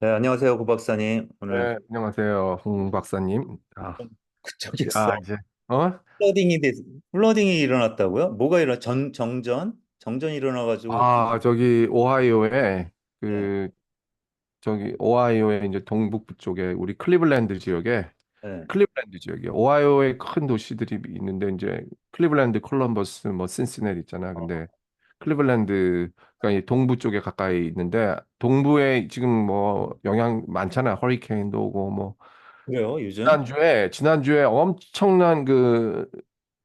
네, 안녕하세요, 고 박사님. 오늘 네, 안녕하세요, 홍 박사님. 그쪽에서 이제, 어? 플러딩이 플러딩이 일어났다고요? 뭐가 정전이 일어나가지고. 저기, 오하이오에, 네, 그, 오하이오의 이제 동북부 쪽에, 우리 네. 클리블랜드 지역이에 오하이오에 큰 도시들이 있는데, 이제, 클리블랜드, 콜럼버스, 뭐, 신시내티 있잖아. 어, 근데, 클리블랜드가 이 동부 쪽에 가까이 있는데, 동부에 지금 뭐, 영향 많잖아. 허리케인도 오고, 뭐, 그래요, 요즘? 지난주에 엄청난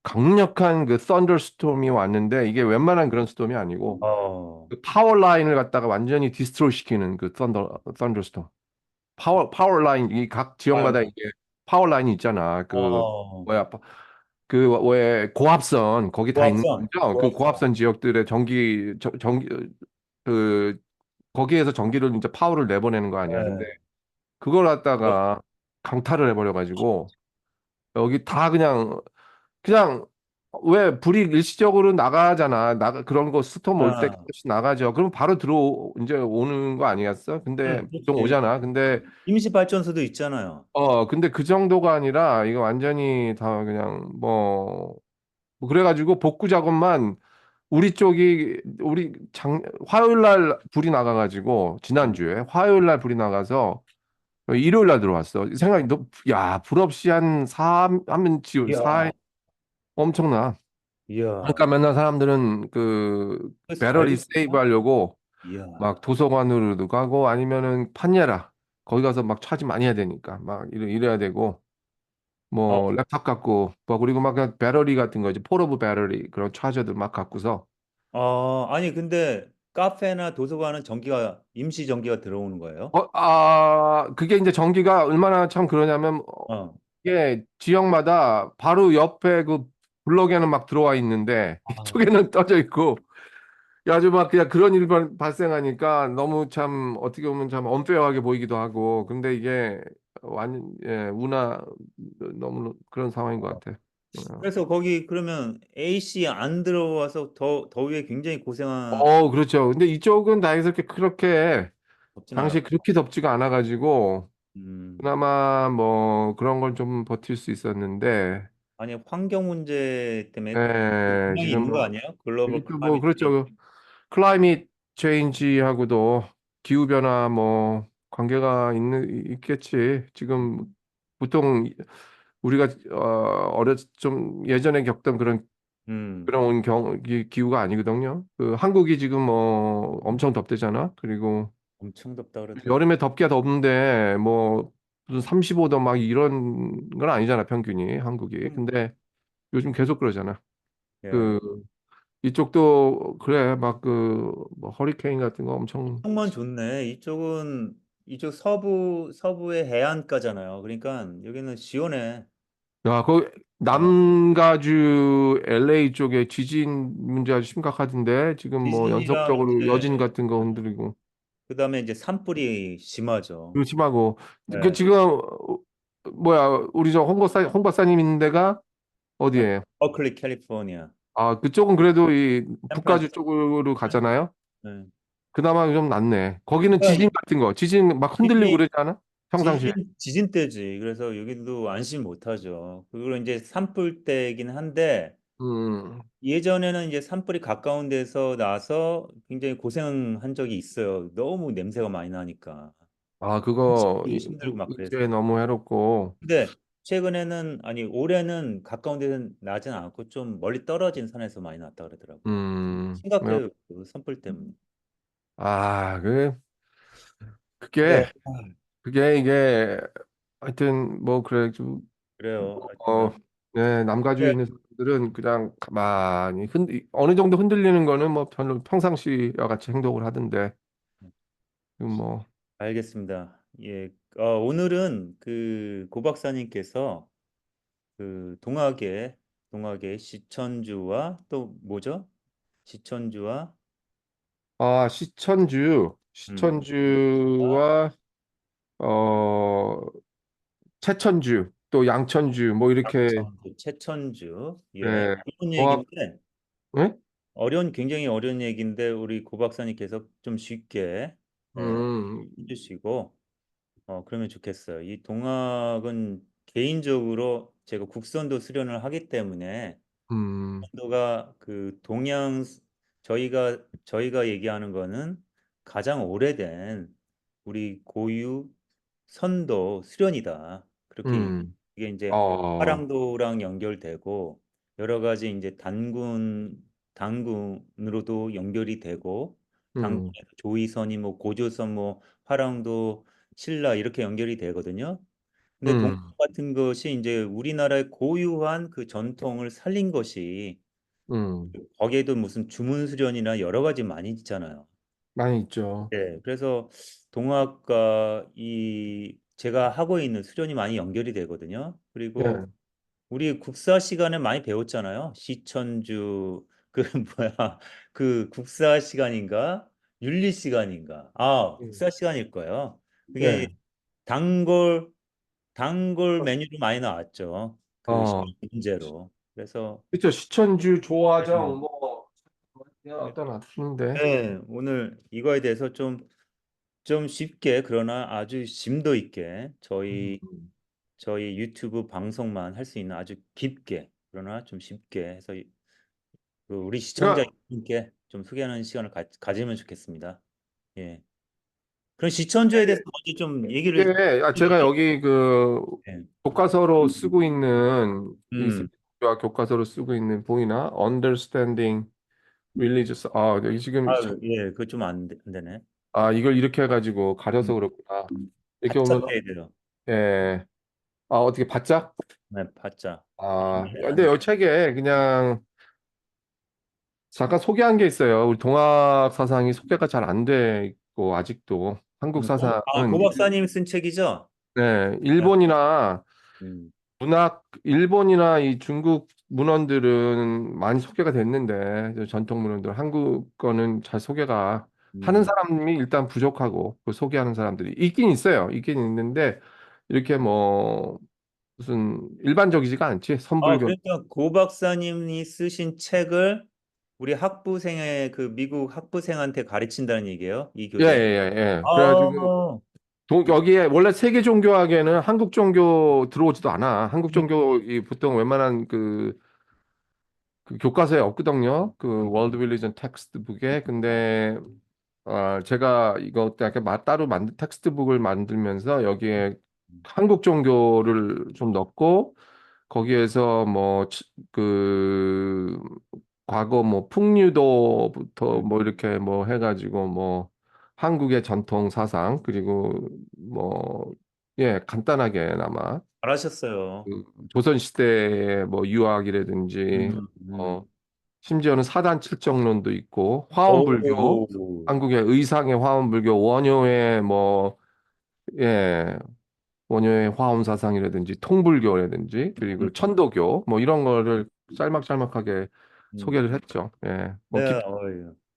강력한 그 썬더스톰이 왔는데 이게 웬만한 그런 스톰이 아니고 어, 그 파워 라인을 갖다가 완전히 디스트로이 시키는 그 썬더스톰. 파워 라인 이 각 지역마다 아유, 이게 파워 라인이 있잖아. 그 어, 뭐야 왜 고압선 거기 다 있는 거죠. 그 고압선. 고압선 지역들의 전기 그 거기에서 전기를 이제 파워를 내보내는 거 아니야. 근데 네. 그걸 어, 갖다가 강타를 해버려 가지고 여기 다 그냥 왜 불이 일시적으로 나가잖아. 그런 거 스톰 올 때 아, 같이 나가죠. 그럼 바로 이제 오는 거 아니겠어? 근데 보통 그렇지. 오잖아. 임시 발전소도 있잖아요. 근데 그 정도가 아니라 이거 완전히 다 그냥 뭐 그래가지고 복구 작업만 우리 화요일 날 불이 나가가지고 지난주에 화요일 날 불이 나가서 일요일 날 들어왔어. 생각이 야, 불 없이 하면 이야, 엄청나. 이야, 그러니까 맨날 사람들은 그 그래서 배터리 세이브 알겠구나. 하려고 이야, 막 도서관으로도 가고 아니면은 판예라 거기 가서 막 차지 많이 해야 되니까 막 이래야 되고 어, 뭐 랩탑 갖고 뭐 그리고 막 그냥 배터리 같은 거 이제 폴더블 배터리 그런 차저들 막 갖고서 아니, 근데 카페나 도서관은 임시 전기가 들어오는 거예요? 그게 이제 전기가 얼마나 참 그러냐면 어, 이게 지역마다 바로 옆에 그 블럭에는 막 들어와 있는데 아, 이쪽에는 떠져 있고 아주 막 그냥 그런 일이 발생하니까 너무 참 어떻게 보면 참 언페어하게 보이기도 하고 근데 이게 운하 너무 그런 상황인 것 같아. 어, 그래서 거기 그러면 AC 안 들어와서 더위에 굉장히 그렇죠. 근데 이쪽은 다행스럽게 그렇게 덥진 당시 않았구나. 그렇게 덥지가 않아가지고 음, 그나마 뭐 그런 걸 좀 버틸 수 있었는데 아니 환경 문제 때문에 영향이 지금 있는 거 뭐 아니에요? 글로벌 여기 또 뭐 클라이밋 체인지. 그렇죠. 클라이밋 체인지하고도 기후 변화 뭐 관계가 있겠지. 지금 보통 우리가 좀 예전에 겪던 음, 그런 기후가 아니거든요. 그 한국이 지금 뭐 엄청 덥대잖아. 그리고 엄청 덥다 그러더라고. 여름에 덥기가 덥는데 뭐 무슨 35도 막 이런 건 아니잖아, 평균이 한국이. 음, 근데 요즘 계속 그러잖아. 예. 그 이쪽도 그래. 막 뭐 허리케인 같은 거 엄청. 이쪽만 좋네. 이쪽 서부의 해안가잖아요. 그러니까 여기는 시원해. 야, 그 어, 남가주 LA 쪽에 지진 문제 아주 심각하던데 지금 뭐 지진이랑 연속적으로 여진 이제 같은 거 흔들리고 그다음에 이제 산불이 심하죠. 그거 심하고 그 예. 지금 뭐야 우리 저 홍 박사님 있는 데가 어디예요? 버클리, 캘리포니아, 그쪽은 그래도 이 북가주 샌프란시스코. 쪽으로 가잖아요. 네. 그나마 좀 낫네. 거기는 지진 그러니까 같은 거 지진 막 흔들리고 지진이 그러지 않아? 평상시에. 지진 때지. 그래서 여기도 안심 못하죠. 그리고 이제 산불 때이긴 한데 음. 예전에는 이제 산불이 가까운 데서 나서 굉장히 고생한 적이 있어요. 너무 냄새가 많이 나니까 그거 힘들고 막 이제 그래서. 너무 해롭고. 근데 최근에는 아니 올해는 가까운 데는 나진 않고 좀 멀리 떨어진 산에서 많이 났다 그러더라고요. 뭐, 심각해요. 그 산불 때문에. 아, 그게, 네, 그게 이게, 하여튼, 뭐, 그래, 좀, 그래요. 어, 하여튼 네, 남가주에 네. 있는 사람들은 그냥 가만히, 어느 정도 흔들리는 거는 뭐, 별로 평상시와 같이 행동을 하던데, 뭐, 알겠습니다. 예, 오늘은 그 고 박사님께서 그 동학의 시천주와 또 뭐죠? 시천주와 시천주, 음, 시천주와 시천주와, 어, 채천주, 또 양천주, 뭐, 이렇게, 양천주, 최천주. 예, 네, 어려운 종합, 얘기인데 네? 굉장히 어려운 얘기인데 우리 고 박사님께서 좀 쉽게 예, 음, 해주시고. 그러면 좋겠어요. 이 동학은 개인적으로 제가 국선도 수련을 하기 때문에 음, 선도가 그 동양 저희가 얘기하는 거는 가장 오래된 우리 고유 선도 수련이다. 그렇게 음, 이게 이제 어, 화랑도랑 연결되고 여러 가지 이제 단군으로도 연결이 되고 음, 단군에서 조이선이 뭐 고조선 뭐 화랑도 신라 이렇게 연결이 되거든요. 근데 동화 음, 같은 것이 이제 우리나라의 고유한 그 전통을 살린 것이 음. 거기에도 무슨 주문 수련이나 여러 가지 많이 있잖아요. 많이 있죠. 네, 그래서 동학과 이 제가 하고 있는 수련이 많이 연결이 되거든요. 그리고 예. 우리 국사 시간에 많이 배웠잖아요. 시천주 그 뭐야 그 국사 시간인가 윤리 시간인가 음. 국사 시간일 거예요. 그게 예. 단골 단골 메뉴로 많이 나왔죠. 그 시험 어, 문제로. 그래서 그쵸. 시천주, 조화정, 네, 뭐, 어떤 놨는데. 네, 오늘 이거에 대해서 좀 쉽게 그러나 아주 심도 있게 저희 유튜브 방송만 할 수 있는 아주 깊게 그러나 좀 쉽게 해서 그 우리 시청자 제가, 여러분께 좀 소개하는 시간을 가지면 좋겠습니다. 예. 그럼 시천주에 대해서 먼저 좀 이게, 얘기를 제가 여기 그, 예. 교과서로 쓰고 있는, 이 음. 세계사 교과서로 쓰고 있는, 보이나? Understanding Religious. 여기 지금, 예, 그거 좀 안 되네. 이걸 이렇게 해가지고 가려서 음. 그렇구나. 이렇게 바짝 보면, 해야 돼요. 예. 어떻게 바짝? 네, 바짝. 근데 이 책에 그냥, 잠깐 소개한 게 있어요. 우리 동학 사상이 소개가 잘 안 돼 있고 아직도 한국 고 사상은 박사님 쓴 책이죠? 네, 네. 일본이나 음. 일본이나 이 중국 문헌들은 많이 소개가 됐는데 전통 문헌들 한국 거는 잘 소개가 하는 음. 사람이 일단 부족하고 그 소개하는 사람들이 있긴 있어요. 있긴 있는데 이렇게 뭐 무슨 일반적이지가 않지. 선불교. 그러니까 고 박사님이 쓰신 책을 우리 학부생의 그 미국 학부생한테 가르친다는 얘기예요, 이 예, 예, 교재. 예, 예. 그래가지고 아, 여기에 원래 세계 종교학에는 한국 종교 들어오지도 않아. 한국 음, 종교 이 보통 웬만한 그 교과서에 없거든요. 그 월드 릴리전 텍스트북에. 근데 제가 이거 이렇게 따로 만든 텍스트북을 만들면서 여기에 한국 종교를 좀 넣고 거기에서 그 과거 뭐 풍류도부터 뭐 이렇게 뭐 해가지고 뭐 한국의 전통 사상 그리고 뭐 간단하게나마 잘하셨어요. 그 조선 시대의 뭐 유학이라든지 음, 음. 어 심지어는 사단 칠정론도 있고 화엄불교 오, 한국의 의상의 화엄불교 원효의 원효의 화엄 사상이라든지 통불교라든지 음, 그리고 천도교 뭐 이런 거를 짤막짤막하게 음. 소개를 했죠. 예. 뭐 네,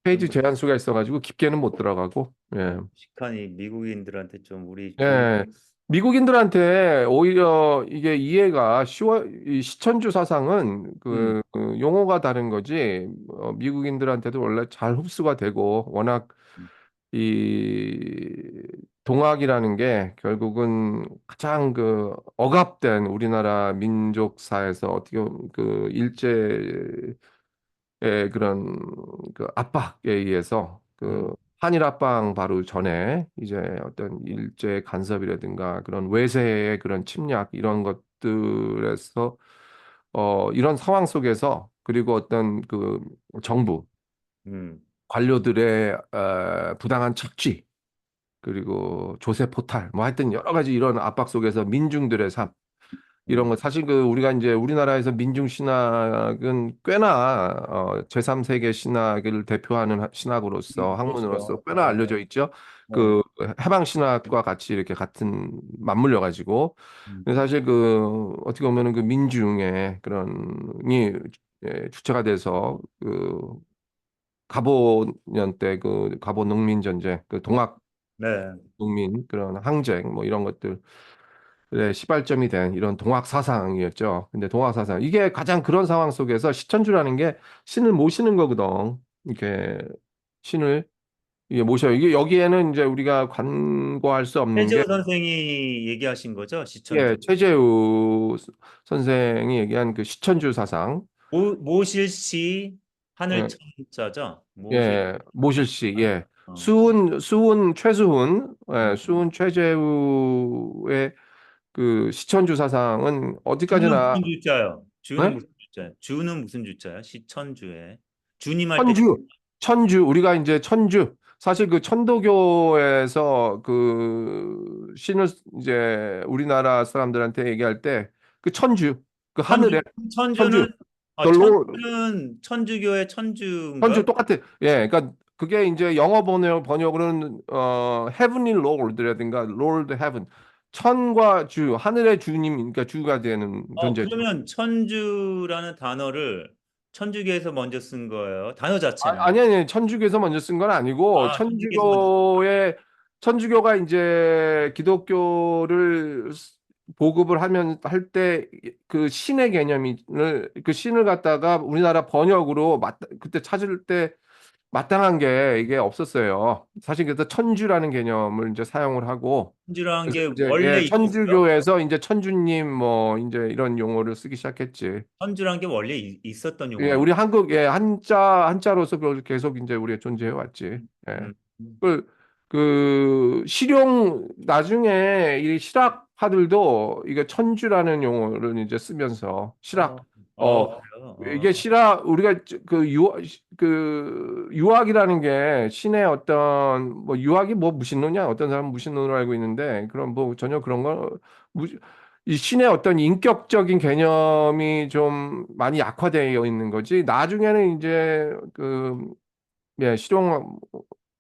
페이지 좀 제한 수가 있어가지고 깊게는 못 들어가고. 예. 식한이 미국인들한테 좀 우리 교육, 예. 미국인들한테 오히려 이게 이해가 쉬워, 이 시천주 사상은 음, 그 용어가 다른 거지, 미국인들한테도 원래 잘 흡수가 되고, 워낙 이 동학이라는 게 결국은 가장 그 억압된 우리나라 민족사에서 어떻게 보면 그 일제의 그런 그 압박에 의해서 그 음, 한일 합방 바로 전에 이제 어떤 일제 간섭이라든가 그런 외세의 그런 침략 이런 것들에서 이런 상황 속에서 그리고 어떤 그 정부 음, 관료들의 부당한 착취 그리고 조세 포탈 뭐 하여튼 여러 가지 이런 압박 속에서 민중들의 삶 이런 음. 거 사실 그 우리가 이제 우리나라에서 민중 신학은 꽤나 제3세계 신학을 대표하는 신학으로서 그렇죠. 학문으로서 꽤나 알려져 있죠. 네. 그 해방 신학과 같이 이렇게 같은 맞물려 가지고 음, 근데 사실 그 어떻게 보면은 그 민중의 그런이 주체가 돼서 그 가보년 때 그 가보 농민 전쟁 그 동학 네. 농민 그런 항쟁 뭐 이런 것들 시발점이 된 이런 동학 사상이었죠. 근데 동학 사상 이게 가장 그런 상황 속에서 시천주라는 게 신을 모시는 거거든. 이렇게 신을 이게 모셔요. 이게 여기에는 이제 우리가 간과할 수 없는 게 최재호 선생이 얘기하신 거죠? 시천주. 예, 최재우 선생이 얘기한 그 시천주 사상. 모실시 예, 하늘천자죠? 모실. 예, 모실씨, 예. 어. 수훈, 최수훈, 예, 음. 수훈 최재우의 그 시천주 사상은 주는 어디까지나, 무슨 주자요? 주는 예? 무슨 주자요? 주는 무슨 주자요? 시천주에. 주님 할 때, 천주, 천주, 우리가 이제 천주, 사실 그 천도교에서 그 신을 이제 우리나라 사람들한테 얘기할 때 그 천주, 그 천주, 하늘에 천주는, 천주, the Lord, 천주는 천주교의 천주 천주인가? 똑같아. 예, 그러니까 그게 이제 영어 번역으로는 Heavenly Lord라든가 Lord Heaven, 천과 주, 하늘의 주님, 그러니까 주가 되는 존재죠. 그러면 천주라는 단어를 천주교에서 먼저 쓴 거예요. 단어 자체는. 아니, 천주교에서 먼저 쓴 건 아니고, 천주교에서 먼저 쓴 천주교가 이제 기독교를 보급을 하면, 할 때, 그 신의 개념을, 그 신을 갖다가 우리나라 번역으로 그때 찾을 때 마땅한 게 이게 없었어요. 사실 그래서 천주라는 개념을 이제 사용을 하고, 천주라는 그래서 게 이제, 원래 예, 있었어요? 천주교에서 이제 천주님 뭐, 이제 이런 용어를 쓰기 시작했지. 천주라는 게 원래 있었던 예, 용어예요. 우리 한국 예 한자로서 계속 이제 우리가 존재해 왔지. 예. 음, 음. 그 실용 나중에 이 실학파들도 이게 천주라는 용어를 이제 쓰면서 어, 그래요. 이게 실학 우리가 그 유학이라는 게 신의 어떤 뭐 유학이 뭐 무신론이야 어떤 사람은 무신론으로 알고 있는데 그런 뭐 전혀 그런 거 이 신의 어떤 인격적인 개념이 좀 많이 약화되어 있는 거지. 나중에는 이제 그 예, 실용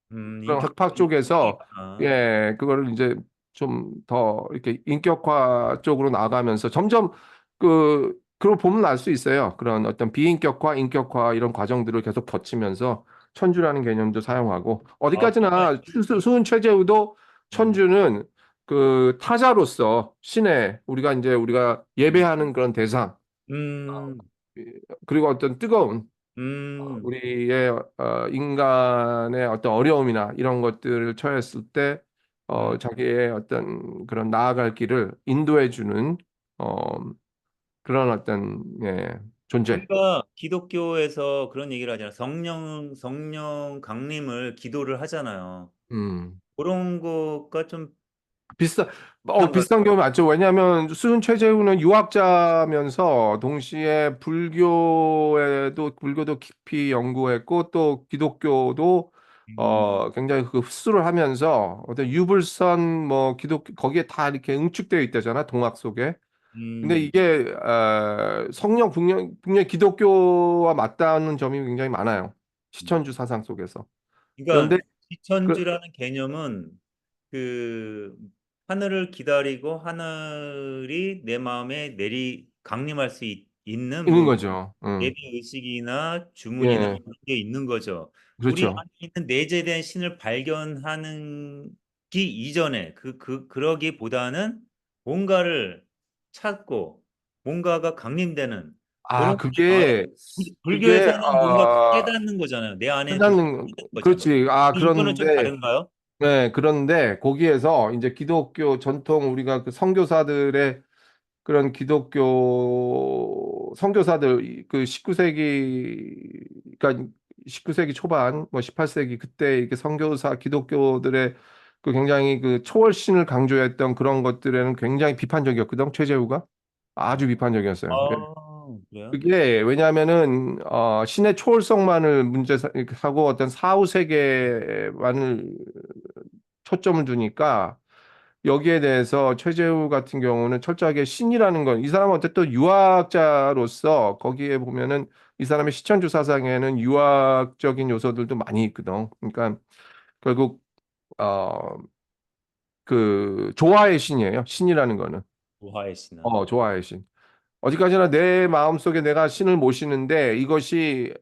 그런 학파 쪽에서 인격이구나. 그거를 이제 좀 더 이렇게 인격화 쪽으로 나가면서 점점 그걸 보면 알 수 있어요. 그런 어떤 비인격화, 인격화 이런 과정들을 계속 거치면서 천주라는 개념도 사용하고 그러면, 어디까지나 수은 최재우도 음, 천주는 그 타자로서 신의 우리가 음, 예배하는 그런 대상 음, 그리고 어떤 뜨거운 음, 우리의 인간의 어떤 어려움이나 이런 것들을 처했을 때 음. 자기의 어떤 그런 나아갈 길을 인도해 주는 어, 그런 어떤 존재. 우리가 기독교에서 그런 얘기를 하잖아요. 성령 강림을 기도를 하잖아요. 음. 그런 거가 좀 비슷한 비슷한가요? 비슷한 경우 맞죠? 왜냐하면 수은 최재우는 유학자면서 동시에 불교도 깊이 연구했고 또 기독교도 음, 굉장히 그 흡수를 하면서 어떤 유불선 뭐 기독 거기에 다 이렇게 응축되어 있다잖아 동학 속에. 근데 음, 이게 성령 분명 기독교와 맞닿는 점이 굉장히 많아요. 음. 시천주 사상 속에서. 그런데 그러니까 그 지천주라는 개념은 그 하늘을 기다리고 하늘이 내 마음에 강림할 수 있는 있는 뭐 거죠. 응. 예배 의식이나 주문이나 예, 그런 게 있는 거죠. 우리 그렇죠. 안에 있는 내재된 신을 기 이전에 그러기보다는 뭔가를 찾고 뭔가가 강림되는 그런 게 그게, 그게, 불교에서는 뭔가 깨닫는 거잖아요. 내 안에 누가 끝나는, 있는 거잖아요. 그렇지. 이거는 좀 다른가요? 그런데 거기에서 이제 기독교 전통 우리가 그 선교사들의 그런 기독교 선교사들 그 19세기, 그러니까 19세기 초반, 뭐 18세기 그때 이렇게 선교사 기독교들의 그 굉장히 그 초월신을 강조했던 그런 것들에는 굉장히 비판적이었거든, 최재우가. 아주 비판적이었어요. 그래요? 그게 왜냐하면은 신의 초월성만을 하고 어떤 사후 세계만을 초점을 두니까 여기에 대해서 최재우 같은 경우는 철저하게 신이라는 건 이 사람은 어쨌든 유학자로서 거기에 보면은 이 사람의 시천주 사상에는 유학적인 요소들도 많이 있거든. 그러니까 결국 어 그 조화의 신이에요. 신이라는 거는 부하의 신앙. 조화의 신. 어디까지나 내 마음속에 내가 신을 모시는데 이것이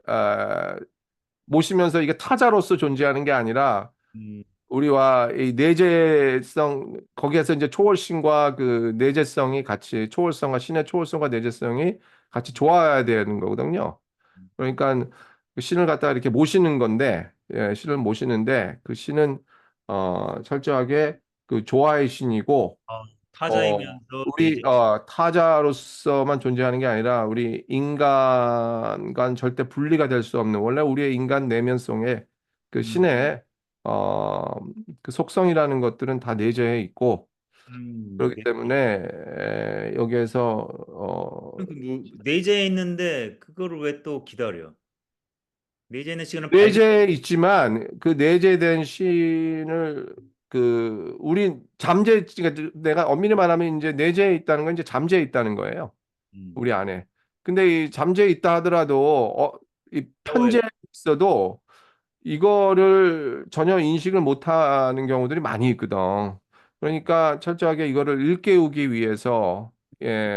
모시면서 이게 타자로서 존재하는 게 아니라 음, 우리와 이 내재성 거기에서 이제 초월신과 그 내재성이 같이 초월성과 신의 초월성과 내재성이 같이 좋아야 되는 거거든요. 그러니까 그 신을 갖다가 이렇게 모시는 건데, 예, 신을 모시는데 그 신은 철저하게 그 조화의 신이고, 아, 어, 타자이면서 우리 내재. 타자로서만 존재하는 게 아니라 우리 인간과 절대 분리가 될 수 없는 원래 우리의 인간 내면성에 그 음, 신의 어, 그 속성이라는 것들은 다 내재해 있고 그렇기 네. 때문에 여기에서 뭐 내재해 있는데 그거를 왜 또 기다려? 내재해 있는 시간을 발견. 내재해 있지만 그 내재된 신을 그 우리 그러니까 내가 엄밀히 말하면 이제 내재해 있다는 건 이제 잠재해 있다는 거예요. 음, 우리 안에. 근데 이 잠재해 있다 하더라도 이 깨워야 편재해 있어도 이거를 전혀 인식을 못하는 경우들이 많이 있거든. 그러니까 철저하게 이거를 일깨우기 위해서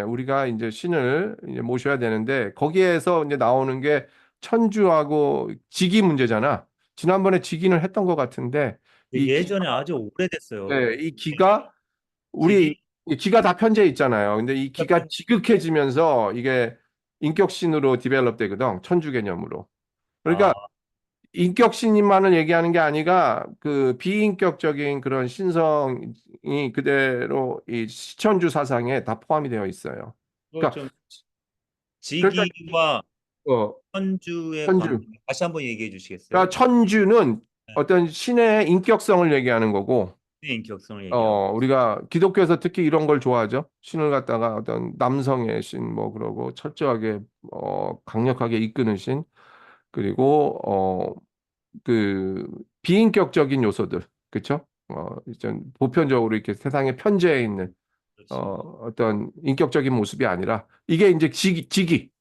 우리가 이제 신을 이제 모셔야 되는데 거기에서 이제 나오는 게 천주하고 직위 문제잖아. 지난번에 직위는 했던 것 같은데 이 기, 예전에 아주 오래됐어요. 이 기가 우리 직이 이 기가 다 편재 있잖아요. 근데 이 기가 지극해지면서 이게 인격신으로 디벨롭 되거든. 천주 개념으로. 그러니까 아, 인격신만을 얘기하는 게 아니라 그 비인격적인 그런 신성이 그대로 이 시천주 사상에 다 포함이 되어 있어요. 그걸 그러니까 좀 그러니까 직이와 어, 천주의 관계 천주. 다시 한번 얘기해 주시겠어요? 그러니까 천주는 어떤 신의 인격성을 얘기하는 거고 네, 인격성을 얘기하고. 우리가 기독교에서 특히 이런 걸 좋아하죠. 신을 갖다가 어떤 남성의 신 뭐 그러고 철저하게 강력하게 이끄는 신 그리고 그 비인격적인 요소들 그렇죠? 이제 보편적으로 이렇게 세상에 편재해 있는 그렇지. 어떤 인격적인 모습이 아니라 이게 이제 이게 직.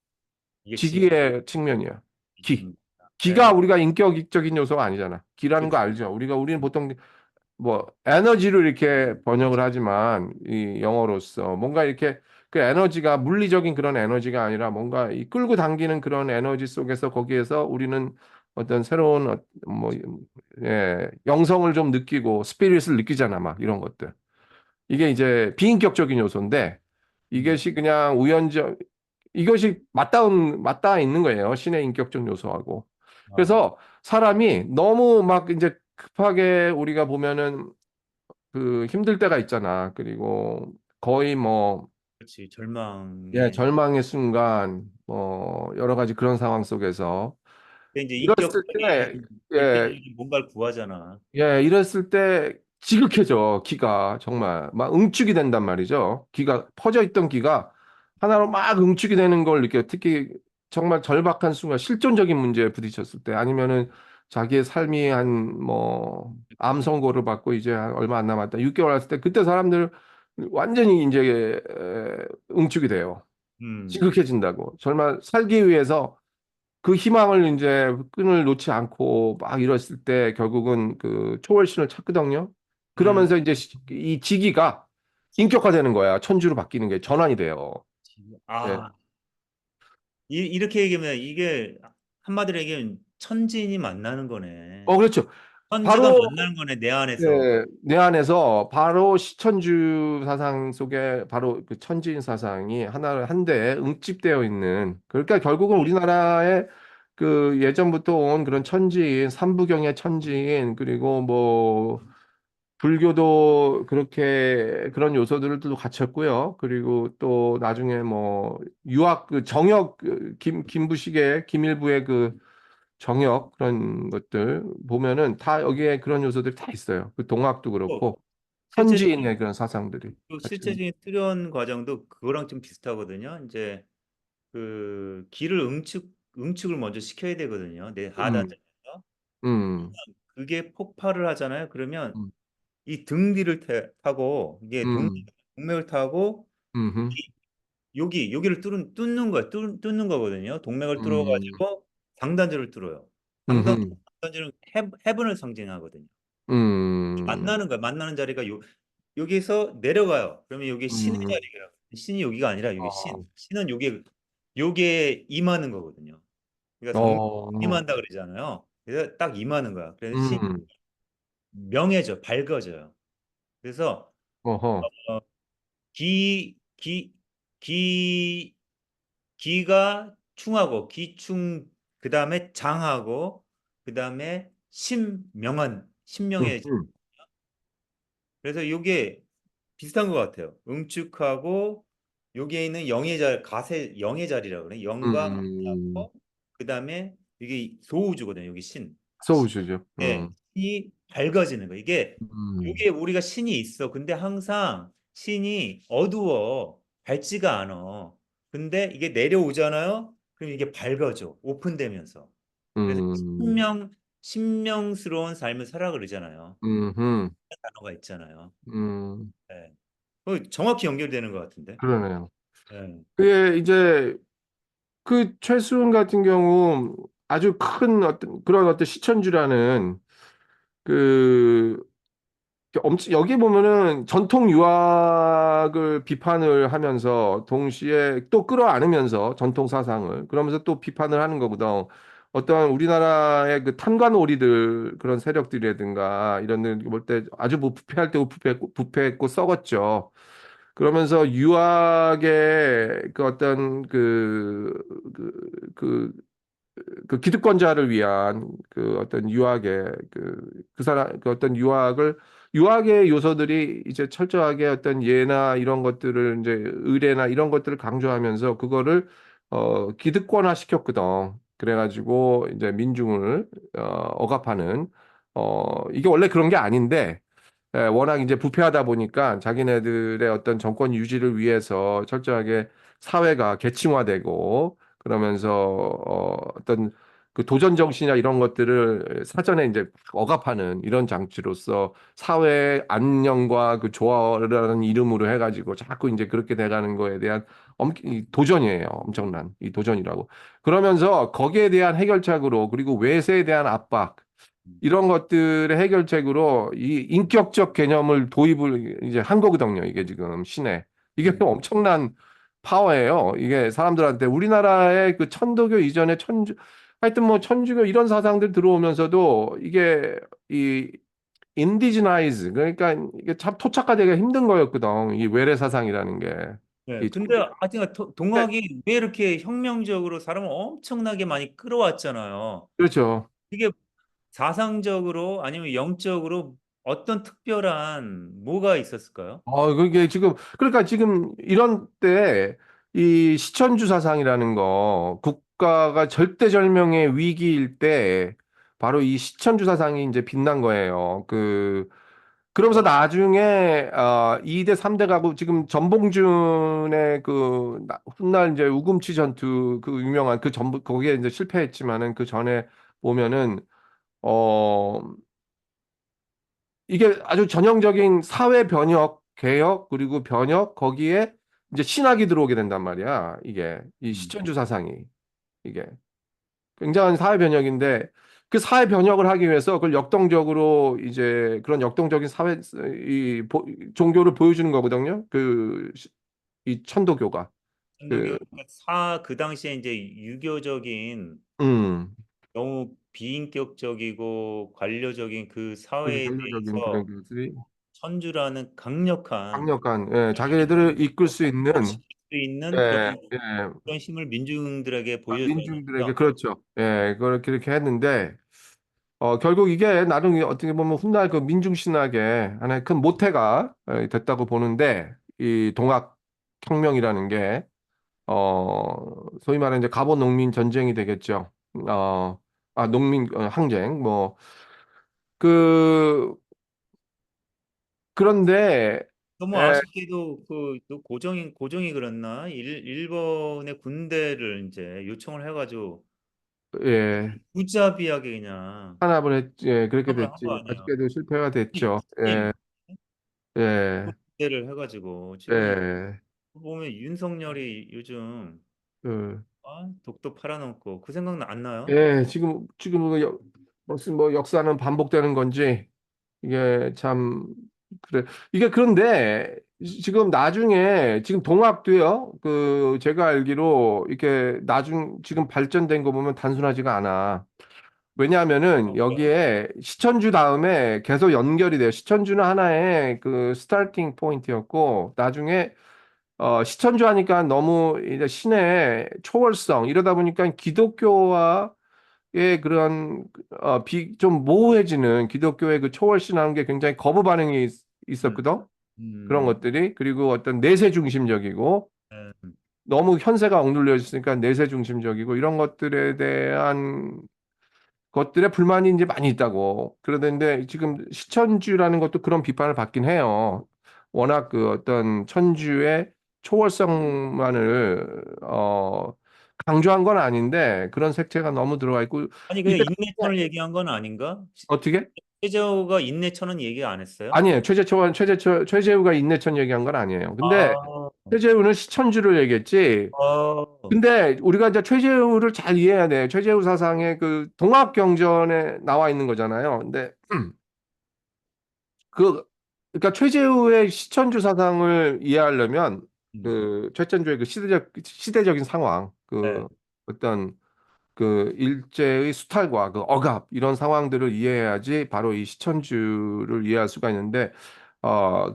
직위의 측면이야. 기. 음, 기가 네, 우리가 인격적인 요소가 아니잖아. 기라는 거 그렇죠. 알죠? 우리는 보통 뭐 에너지로 이렇게 번역을 하지만 이 영어로서 뭔가 이렇게 그 에너지가 물리적인 그런 에너지가 아니라 뭔가 이 끌고 당기는 그런 에너지 속에서 거기에서 우리는 어떤 새로운 뭐 영성을 좀 느끼고 스피릿을 느끼잖아 막 이런 것들 이게 이제 비인격적인 요소인데 음, 이것이 그냥 우연적 이것이 맞닿아 있는 거예요 신의 인격적 요소하고 아, 그래서 사람이 너무 막 이제 급하게 우리가 보면은 그 힘들 때가 있잖아. 그리고 거의 뭐 그렇지. 절망에. 절망의 순간 여러 가지 그런 상황 속에서 근데 이제 이랬을 때 예, 인격적인 뭔가를 구하잖아. 이랬을 때 지극해져 기가 정말 막 응축이 된단 말이죠. 기가 퍼져 있던 기가 하나로 막 응축이 되는 걸 느껴. 특히 정말 절박한 순간 실존적인 문제에 부딪혔을 때 아니면은 자기의 삶이 한 뭐 암 선고를 받고 이제 한 얼마 안 남았다 6개월 했을 때 그때 사람들 완전히 이제 응축이 돼요. 음, 지극해진다고. 정말 살기 위해서 그 희망을 이제 끈을 놓지 않고 막 이랬을 때 결국은 그 초월신을 찾거든요. 음. 그러면서 이제 이 지기가 인격화되는 거야. 천주로 바뀌는 게 전환이 돼요. 예. 아, 이렇게 얘기하면 이게 한마디로 얘기하면 천지인이 만나는 거네. 그렇죠. 천주가 바로 만나는 거네, 내 안에서. 내 안에서 바로 시천주 사상 속에 바로 그 천지인 사상이 하나를 한데 응집되어 있는 그러니까 결국은 우리나라의 그 예전부터 온 그런 천지인 삼부경의 천지인 그리고 뭐 불교도 그렇게 그런 요소들을 또 갖췄고요. 그리고 또 나중에 뭐 유학 그 정역 김부식의 김일부의 그 정역 그런 것들 보면은 다 여기에 그런 요소들이 다 있어요. 그 동학도 또 그렇고 실제적인 현지인의 그런 사상들이 또 같이. 실제적인 수련 과정도 그거랑 좀 비슷하거든요. 이제 그 기를 응축을 먼저 시켜야 되거든요. 내 음, 하단장에서. 음, 그게 폭발을 하잖아요. 그러면 음, 이 등 뒤를 타고 이게 음, 동맥을 타고 음, 여기를 뚫는 거야. 뚫는 거거든요. 동맥을 음, 뚫어가지고 상단절을 뚫어요. 음, 상단절은 헤븐을 상징하거든요. 음, 만나는 거야. 만나는 자리가 여기서 내려가요. 그러면 여기 신의 음, 자리가 신이 여기가 아니라 여기 어, 신은 여기에 임하는 거거든요. 그러니까 어, 임한다 그러잖아요. 그래서 딱 임하는 거야. 그래서 신 음, 명예져, 밝아져요. 그래서 어허, 어, 기, 기, 기, 기가 충하고 기충 그다음에 장하고 그다음에 신명한 음, 신명의 음, 그래서 이게 비슷한 것 같아요. 응축하고 여기에 있는 영의 자 가세 영의 자리라고 그래. 영과 음, 하고 그다음에 이게 소우주거든요. 여기 신. 소우주죠. 예, 신이 밝아지는 거. 음, 이게 우리가 신이 있어. 근데 항상 신이 어두워. 밝지가 않아. 근데 이게 내려오잖아요. 그럼 이게 밝아져. 오픈되면서. 그래서 음, 신명스러운 삶을 살아 그러잖아요. 음, 단어가 있잖아요. 음, 예. 정확히 연결되는 것 같은데. 그러네요. 예. 그게 이제 그 최수은 같은 경우 아주 큰 어떤 그런 어떤 시천주라는 그 엄청 여기 보면은 전통 유학을 비판을 하면서 동시에 또 끌어안으면서 전통 사상을 그러면서 또 비판을 하는 거거든. 어떤 우리나라의 그 탄관오리들 그런 세력들이라든가 이런 볼때 아주 뭐 부패할 때 부패했고 썩었죠. 그러면서 유학의 그 어떤 그 기득권자를 위한 그 어떤 유학의 그 사람 그 어떤 유학의 요소들이 이제 철저하게 어떤 예나 이런 것들을 이제 의례나 이런 것들을 강조하면서 그거를 기득권화 시켰거든. 그래가지고 이제 민중을 억압하는 이게 원래 그런 게 아닌데 워낙 이제 부패하다 보니까 자기네들의 어떤 정권 유지를 위해서 철저하게 사회가 계층화되고 그러면서 어떤 그 도전 정신이나 이런 것들을 사전에 이제 억압하는 이런 장치로서 사회 안녕과 그 조화라는 이름으로 해가지고 자꾸 이제 그렇게 돼가는 거에 대한 이 도전이에요. 엄청난 이 도전이라고. 그러면서 거기에 대한 해결책으로 그리고 외세에 대한 압박 이런 것들의 해결책으로 이 인격적 개념을 도입을 이제 한 거거든요. 이게 지금 시내. 이게 음. 엄청난 파워예요. 이게 사람들한테 우리나라의 그 천도교 이전에 하여튼 뭐 천주교 이런 사상들 들어오면서도 이게 이 인디지나이즈 그러니까 이게 참 토착화되기가 힘든 거였거든. 이 외래 사상이라는 게. 네, 이 근데 천주교. 하여튼 네, 동학이 왜 이렇게 혁명적으로 사람을 엄청나게 많이 끌어왔잖아요. 그렇죠. 이게 사상적으로 아니면 영적으로 어떤 특별한 뭐가 있었을까요? 그게 지금, 그러니까 지금 이런 때, 이 시천주 사상이라는 거, 국가가 절대절명의 위기일 때, 바로 이 시천주 사상이 이제 빛난 거예요. 그러면서 나중에, 2대, 3대 가고, 지금 전봉준의 훗날 이제 우금치 전투, 그 유명한 거기에 이제 실패했지만은 그 전에 보면은, 어, 이게 아주 전형적인 사회 변혁, 개혁, 그리고 변혁, 거기에 이제 신학이 들어오게 된단 말이야. 이게, 이 음. 시천주 사상이. 이게. 굉장한 사회 변혁인데, 그 사회 변혁을 하기 위해서 그걸 역동적으로 이제 그런 역동적인 종교를 보여주는 거거든요. 이 천도교가. 그, 천도교 그 당시에 이제 유교적인 음, 너무 비인격적이고 관료적인 그 그렇죠. 사회에 종교적인 그런 대해서 것들이 천주라는 강력한 강력한, 예, 자기네들을 이끌 수 있는, 시킬 수 있는 예, 예, 그런 힘을 민중들에게 보여줬다는 민중들에게 거죠. 그렇죠. 예, 그렇게 했는데 결국 이게 나름 어떻게 보면 훗날 그 민중신학의 하나의 큰 모태가 됐다고 보는데 이 동학혁명이라는 게 소위 말하는 이제 갑오 농민 전쟁이 되겠죠. 어, 농민 항쟁 뭐 그 그런데 너무 에, 아쉽게도 또 고정이 그랬나? 일본의 군대를 이제 요청을 해가지고 예, 무자비하게 그냥 탄압을 예, 그렇게 합을 한 거 됐지. 아니에요. 아쉽게도 실패가 됐죠. 예, 임 예, 군대를 해가지고 지금 예. 보면 윤석열이 요즘 그 독도 팔아넘고 그 생각 안 나요? 예, 지금 무슨 뭐 역사는 반복되는 건지 이게 참 그래. 이게 그런데 지금 나중에 지금 동학도요. 제가 알기로 이렇게 지금 발전된 거 보면 단순하지가 않아. 왜냐하면은 그래요? 여기에 시천주 다음에 계속 연결이 돼요. 시천주는 하나의 그 스타팅 포인트였고 나중에 시천주 하니까 너무 이제 신의 초월성 이러다 보니까 기독교와 그런 좀 모호해지는 기독교의 그 초월신앙 게 굉장히 거부 반응이 음, 있었거든. 그런 음, 것들이 그리고 어떤 내세 중심적이고 음. 너무 현세가 억눌려 있으니까 내세 중심적이고 이런 것들에 대한 것들에 불만이 이제 많이 있다고. 그러는데 지금 시천주라는 것도 그런 비판을 받긴 해요. 워낙 그 어떤 천주의 초월성만을 강조한 건 아닌데 그런 색채가 너무 들어가 있고 아니 그냥 이때 인내천을 얘기한 건 아닌가? 어떻게? 최재호가 인내천은 얘기 안 했어요? 아니에요. 최재우가 인내천 얘기한 건 아니에요. 근데 아, 최재우는 시천주를 얘기했지. 어, 근데 우리가 이제 최재우를 잘 이해해야 돼. 최재우 사상의 그 동학경전에 나와 있는 거잖아요. 근데 그 그러니까 최재우의 시천주 사상을 이해하려면 음, 그 최천주의 그 시대적인 상황, 네. 그 어떤 그 일제의 수탈과 그 억압 이런 상황들을 이해해야지 바로 이 시천주를 이해할 수가 있는데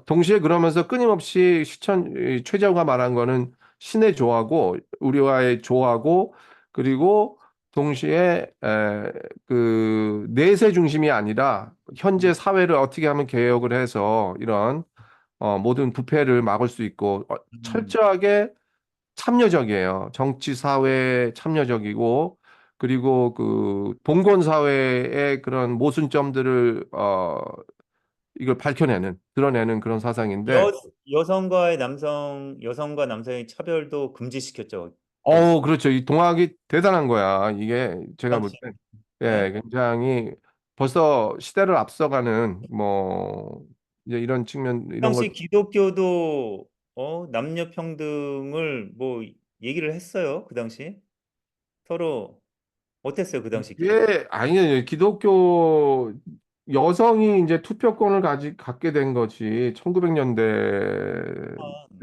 동시에 그러면서 끊임없이 이 최재우가 말한 거는 신의 조하고 우리와의 조하고 그리고 동시에 그 내세 중심이 아니라 현재 음, 사회를 어떻게 하면 개혁을 해서 이런 모든 부패를 막을 수 있고 음. 철저하게 참여적이에요. 정치 사회에 참여적이고 그리고 그 봉건 사회의 그런 모순점들을 이걸 밝혀내는 드러내는 그런 사상인데 여성과 남성의 차별도 금지시켰죠. 거기 그렇죠. 이 동학이 대단한 거야. 이게 제가 볼 당시, 때 예? 굉장히 벌써 시대를 앞서가는 뭐 이제 이런 측면 이런 것 당시 기독교도 남녀 평등을 뭐 얘기를 했어요. 그 당시 서로 어땠어요? 그 당시 기독교? 이게 아니에요. 기독교 여성이 이제 투표권을 갖게 된 것이 1900년대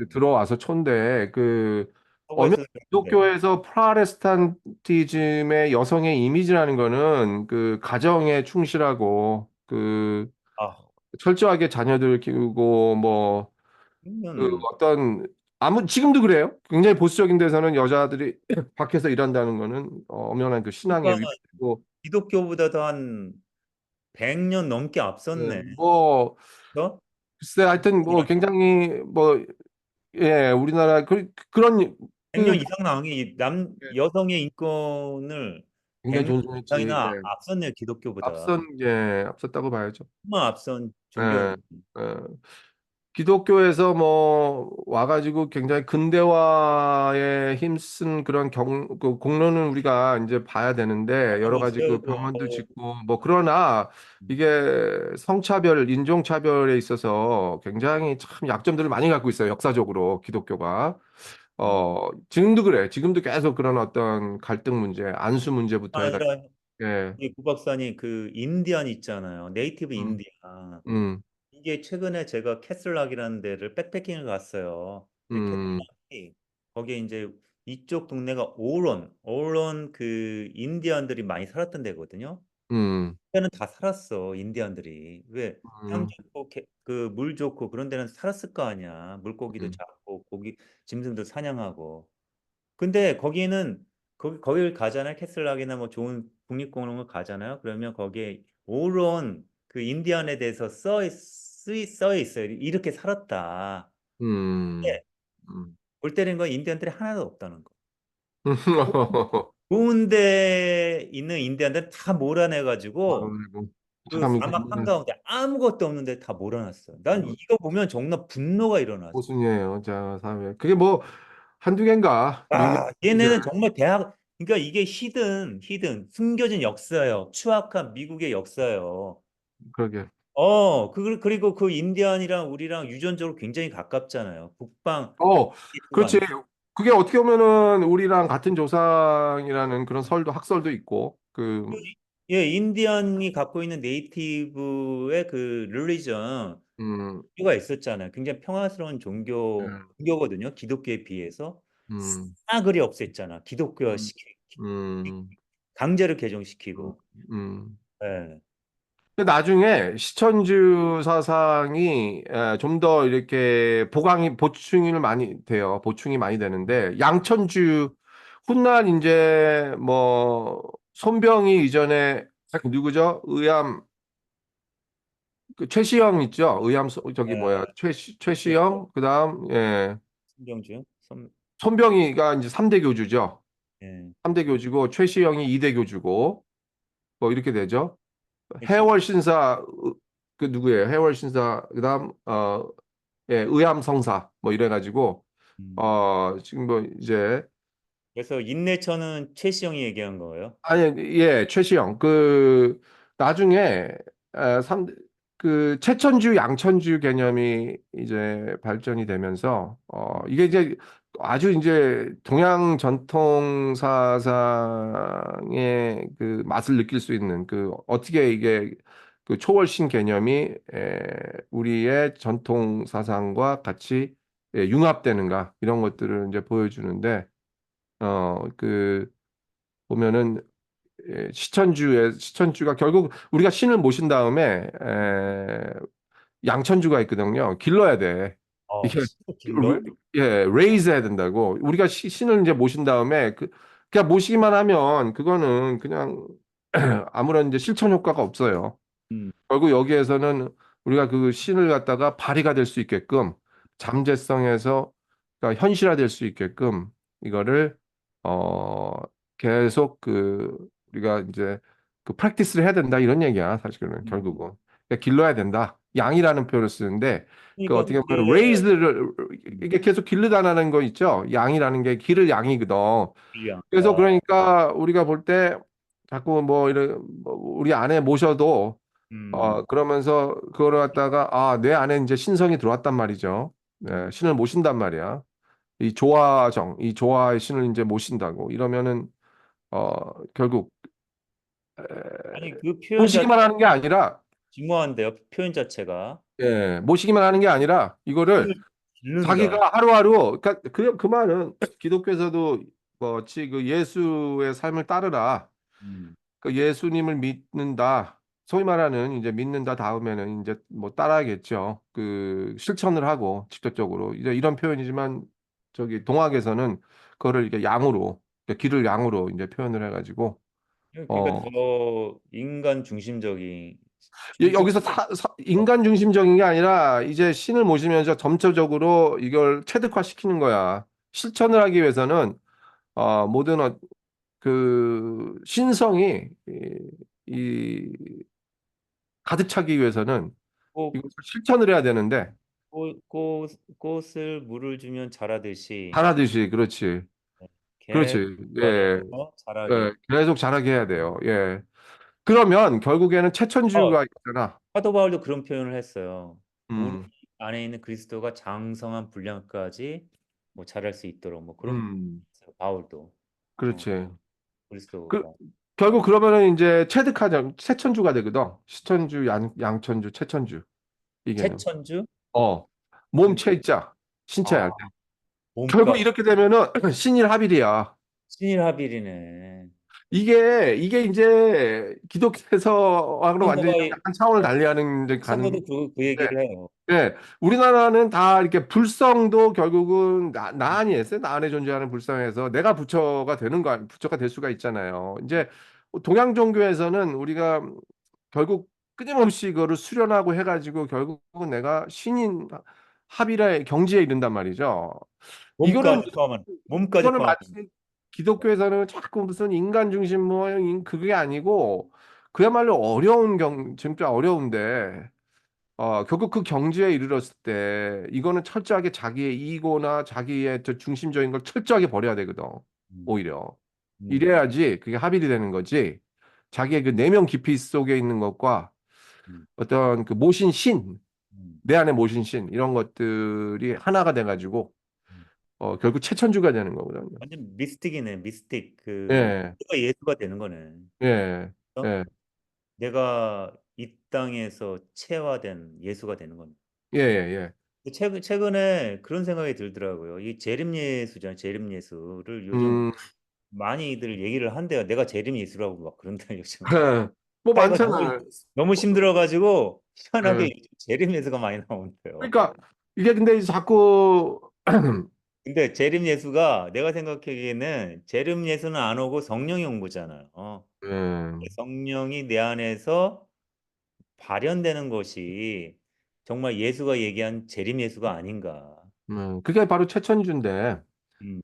들어와서 촌데 그 엄연 서구에서도 그랬는데. 기독교에서 프로테스탄티즘의 여성의 이미지라는 거는 그 가정에 충실하고 그 아, 철저하게 자녀들 키우고 뭐 그 그러면 어떤 지금도 그래요. 굉장히 보수적인 데서는 여자들이 밖에서 일한다는 거는 엄연한 그 신앙의 그러니까 위배고 기독교보다도 한 100년 넘게 앞섰네. 뭐 어? 글쎄 하여튼 뭐 굉장히 뭐 우리나라 그런 그 100년 이상 나오니 여성의 인권을 굉장히 100년 존중했지. 이상이나 앞섰네요. 기독교보다. 앞섰다고 봐야죠. 정말 앞선 종교네. 예, 예. 기독교에서 뭐 와가지고 굉장히 근대화에 힘쓴 그런 그 공로는 우리가 이제 봐야 되는데 여러 가지 그 그래도 병원도 짓고 뭐 그러나 이게 성차별, 인종차별에 있어서 굉장히 참 약점들을 많이 갖고 있어요. 역사적으로 기독교가. 지금도 그래. 지금도 계속 그런 어떤 갈등 문제, 안수 문제부터 해가지고 아니라 예, 이 구박사님 그 인디안 있잖아요. 네이티브 음, 인디안. 음, 이게 최근에 제가 캐슬락이라는 데를 백패킹을 갔어요. 근데 음, 캐슬락이 거기에 이제 이쪽 동네가 오론 그 인디안들이 많이 살았던 데거든요. 음, 그때는 다 살았어 인디안들이. 왜 땅 음, 좋고 그 물 좋고 그런 데는 살았을 거 아니야. 물고기도 음, 잡고 고기 짐승도 사냥하고. 근데 거기는 거기를 가잖아요. 캐슬락이나 뭐 좋은 국립공원을 가잖아요. 그러면 거기에 오론 그 인디안에 대해서 써 있어요. 이렇게 살았다. 음, 근데 음. 볼 때는 건 인디안들이 하나도 없다는 거. 좋은 데 있는 인디안들 다 몰아내가지고 아이고, 그 참 사막 한가운데 아무것도 없는데 다 몰아놨어. 난 이거 보면 정말 분노가 일어났어. 모순이에요. 자, 사회. 그게 뭐 한두 개인가? 미국에 아, 얘네는 정말 그러니까 이게 히든, 숨겨진 역사예요. 추악한 미국의 역사예요. 그러게. 그리고 그 인디안이랑 우리랑 유전적으로 굉장히 가깝잖아요. 북방, 어, 이거 그렇지. 아니에요? 그게 어떻게 보면은 우리랑 같은 조상이라는 그런 학설도 있고, 예, 인디안이 갖고 있는 네이티브의 그 릴리전, 음, 가 있었잖아요. 굉장히 평화스러운 예, 종교거든요. 기독교에 비해서. 음, 싸그리 없앴잖아. 기독교화 음, 음, 강제로 음, 개종시키고. 음. 예. 근데 나중에 시천주 사상이 좀 더 이렇게 보충이 많이 돼요. 보충이 많이 되는데 양천주 훗날 이제 뭐 손병희 이전에 누구죠? 그 최시영 있죠? 저기 뭐야? 예, 최시영 그다음 예. 신경주, 손, 손병희가 이제 3대 교주죠. 예, 3대 교주고 최시영이 2대 교주고 뭐 이렇게 되죠. 그러니까, 해월 신사 그 누구예요? 해월 신사 그다음 예, 의암 성사 뭐 이래 가지고 음. 지금 뭐 이제 그래서 인내처는 최시영이 얘기한 거예요. 아니, 예, 최시영. 그, 나중에, 그, 최천주, 양천주 개념이 이제 발전이 되면서, 음, 이게 이제 아주 이제 동양 전통 사상의 그 맛을 느낄 수 있는 그, 어떻게 이게 그 초월신 개념이, 우리의 전통 사상과 같이 융합되는가, 이런 것들을 이제 보여주는데, 그, 보면은 시천주가 결국 우리가 신을 모신 다음에 양천주가 있거든요. 길러야 돼. 이게 신을 길러? 예, 레이즈 해야 된다고. 우리가 신을 이제 모신 다음에 그냥 모시기만 하면 그거는 그냥 아무런 이제 실천 효과가 없어요. 음, 결국 여기에서는 우리가 그 신을 갖다가 발휘가 될 수 있게끔 잠재성에서 그러니까 현실화될 수 있게끔 이거를 어 계속 그 우리가 이제 그 프랙티스를 해야 된다 이런 얘기야 사실은 음. 결국은 그러니까 길러야 된다 양이라는 표현을 쓰는데 그 그러니까 어떻게 보면 그게 raise를 음, 이게 계속 기르다라는 거 있죠 양이라는 게 기를 양이거든 불량. 그래서 그러니까 우리가 볼 때 자꾸 뭐 이런 뭐 우리 안에 모셔도 음, 그러면서 그거를 갖다가 내 안에 이제 신성이 들어왔단 말이죠. 음. 신을 모신단 말이야. 이 조화의 신을 이제 모신다고 이러면은 결국 아니 그 표현 모시기만 자체가 하는 게 아니라 심오한데요. 표현 자체가 모시기만 하는 게 아니라 이거를 신을 기른다. 자기가 하루하루 그러니까 그 말은 기독교에서도 뭐지 그 예수의 삶을 따르라. 음, 그 예수님을 믿는다. 소위 말하는 이제 믿는다 다음에는 이제 뭐 따라야겠죠. 그 실천을 하고 직접적으로 이제 이런 표현이지만 저기 동학에서는 그거를 이렇게 양으로 그러니까 길을 양으로 이제 표현을 해가지고 그러니까 어 더 인간 중심적인 여기서 어, 인간 중심적인 게 아니라 이제 신을 모시면서 점차적으로 이걸 체득화시키는 거야. 실천을 하기 위해서는 모든 그 신성이 이 가득 차기 위해서는 꽃, 이걸 실천을 해야 되는데 꽃을 물을 주면 자라듯이 잘하듯이 그렇지 그렇지 계속 예, 관해서 자라게. 예 계속 잘하게 해야 돼요 예 그러면 결국에는 최천주가 있잖아 사도 바울도 그런 표현을 했어요. 우리 음, 안에 있는 그리스도가 장성한 분량까지 뭐 자랄 수 있도록 뭐 그런 음, 바울도 어, 그렇지 그 그리스도가 결국 그러면은 이제 체득하자 최천주가 되거든 시천주 양천주 최천주 이게는 최천주 몸 체자 신체 할 아 때 결국 몸값 이렇게 되면은 신일합일이야 신일합일이네. 이게 이제 기독교에서하고는 완전히 사도가 약간 차원을 달리하는 이제 가는 사도도 그 얘기를 해요. 예, 우리나라는 다 이렇게 불성도 결국은 나 안에 있어요. 나 안에 존재하는 불성에서 내가 부처가 되는 부처가 될 수가 있잖아요. 이제 동양 종교에서는 우리가 결국 끊임없이 그거를 수련하고 해가지고 결국은 내가 신인 합일의 경지에 이른단 말이죠. 이거는 몸까지 포함한 몸까지 이거는 포함한. 마치 기독교에서는 자꾸 무슨 인간 중심 뭐 그게 아니고 그야말로 어려운 진짜 어려운데 결국 그 경지에 이르렀을 때 이거는 철저하게 자기의 이고나 자기의 저 중심적인 걸 철저하게 버려야 되거든. 음, 오히려 음, 이래야지 그게 합일이 되는 거지. 자기의 그 내면 깊이 속에 있는 것과 음, 어떤 그 모신 신, 음, 내 안에 모신 신 이런 것들이 하나가 돼가지고 음. 결국 최천주가 되는 거거든요. 완전 미스틱이네, 미스틱. 그 예, 내가 예수가 되는 거네. 예, 어? 예, 내가 이 땅에서 체화된 예수가 되는 거네. 예, 예. 최근에 그런 생각이 들더라고요. 이 재림 예수잖아요. 재림 예수를 요즘 음, 많이들 얘기를 한대요. 내가 재림 예수라고 막 그런다 요즘에. 뭐 아 이거 너무 많잖아. 너무 힘들어가지고 희한하게 예. 요즘 재림 예수가 많이 나오는데요. 그러니까 이게 근데 자꾸 근데 재림 예수가 내가 생각하기에는 재림 예수는 안 오고 성령이 온 거잖아요. 예. 성령이 내 안에서 발현되는 것이 정말 예수가 얘기한 재림 예수가 아닌가. 그게 바로 최천주인데, 음,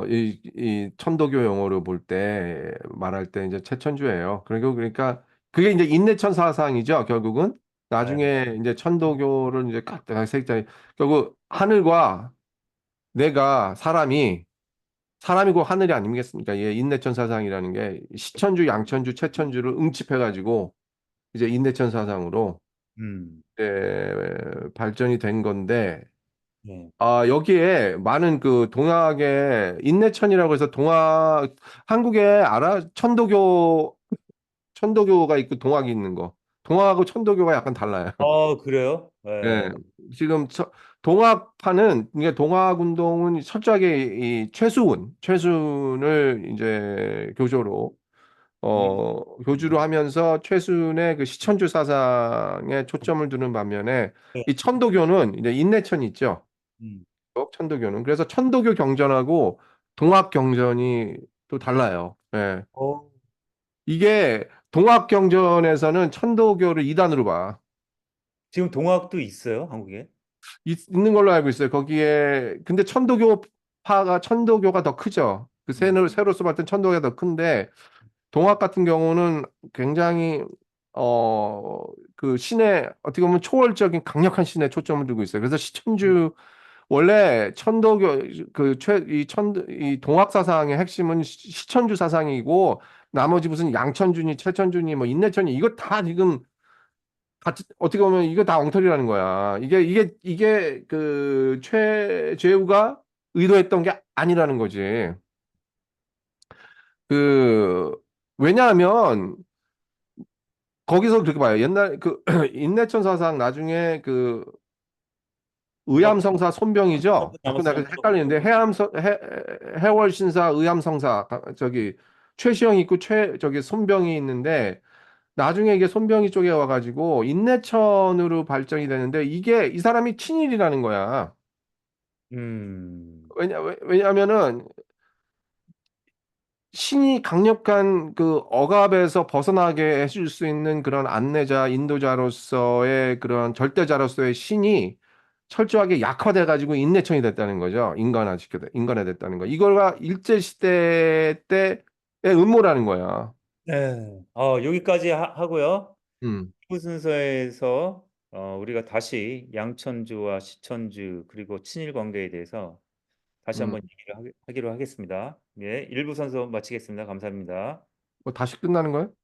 이 천도교 용어로 볼 때, 말할 때 이제 최천주예요. 그리고 그러니까, 그게 이제 인내천 사상이죠, 결국은. 네. 나중에 이제 천도교를 이제 각 색깔, 결국 하늘과 내가 사람이고 하늘이 아니겠습니까? 예, 인내천 사상이라는 게 시천주, 양천주, 최천주를 응집해가지고 이제 인내천 사상으로 음, 발전이 된 건데, 네. 여기에 많은 그 동학의 인내천이라고 해서 한국에 알아? 천도교가 있고 동학이 있는 거. 동학하고 천도교가 약간 달라요. 그래요? 예. 네. 지금 동학파는, 이게 동학운동은 철저하게 이 최순을 이제 음, 교주로 하면서 최순의 그 시천주 사상에 초점을 두는 반면에 네. 이 천도교는 이제 인내천이 있죠. 음. 천도교는. 그래서 천도교 경전하고 동학 경전이 또 달라요. 예. 어, 이게 동학 경전에서는 천도교를 이단으로 봐. 지금 동학도 있어요, 한국에? 있는 걸로 알고 있어요. 거기에 근데 천도교가 더 크죠. 그 음. 새로서 봤던 천도교가 더 큰데 동학 같은 경우는 굉장히 어 그 신의 어떻게 보면 초월적인 강력한 신에 초점을 두고 있어요. 그래서 시천주 원래 천도교 이 동학 사상의 핵심은 시천주 사상이고 나머지 무슨 양천주니 최천주니 뭐 인내천이 이거 다 지금 같이 어떻게 보면 이거 다 엉터리라는 거야. 이게 그 최재우가 의도했던 게 아니라는 거지. 그 왜냐하면 거기서 그렇게 봐요. 옛날 그 인내천 사상 나중에 그 누가 의암성사 손병이죠. 자꾸 남았어요? 내가 헷갈리는데 해월신사 의암성사 저기 최시영이 있고 최 저기 손병이 있는데 나중에 이게 손병희 쪽에 와가지고 인내천으로 발전이 되는데 이게 이 사람이 친일이라는 거야. 음, 왜냐하면은 신이 강력한 그 억압에서 벗어나게 해줄 수 있는 그런 안내자, 인도자로서의 그런 절대자로서의 신이 철저하게 약화돼가지고 인내천이 됐다는 거죠. 인간화 됐다는 거. 이거가 일제시대 때의 음모라는 거야. 네. 여기까지 하고요. 음, 이 순서에서 우리가 다시 양천주와 시천주 그리고 친일 관계에 대해서 다시 음. 한번 얘기를 하기로 하겠습니다. 예, 일부 순서 마치겠습니다. 감사합니다. 뭐 다시 끝나는 거야?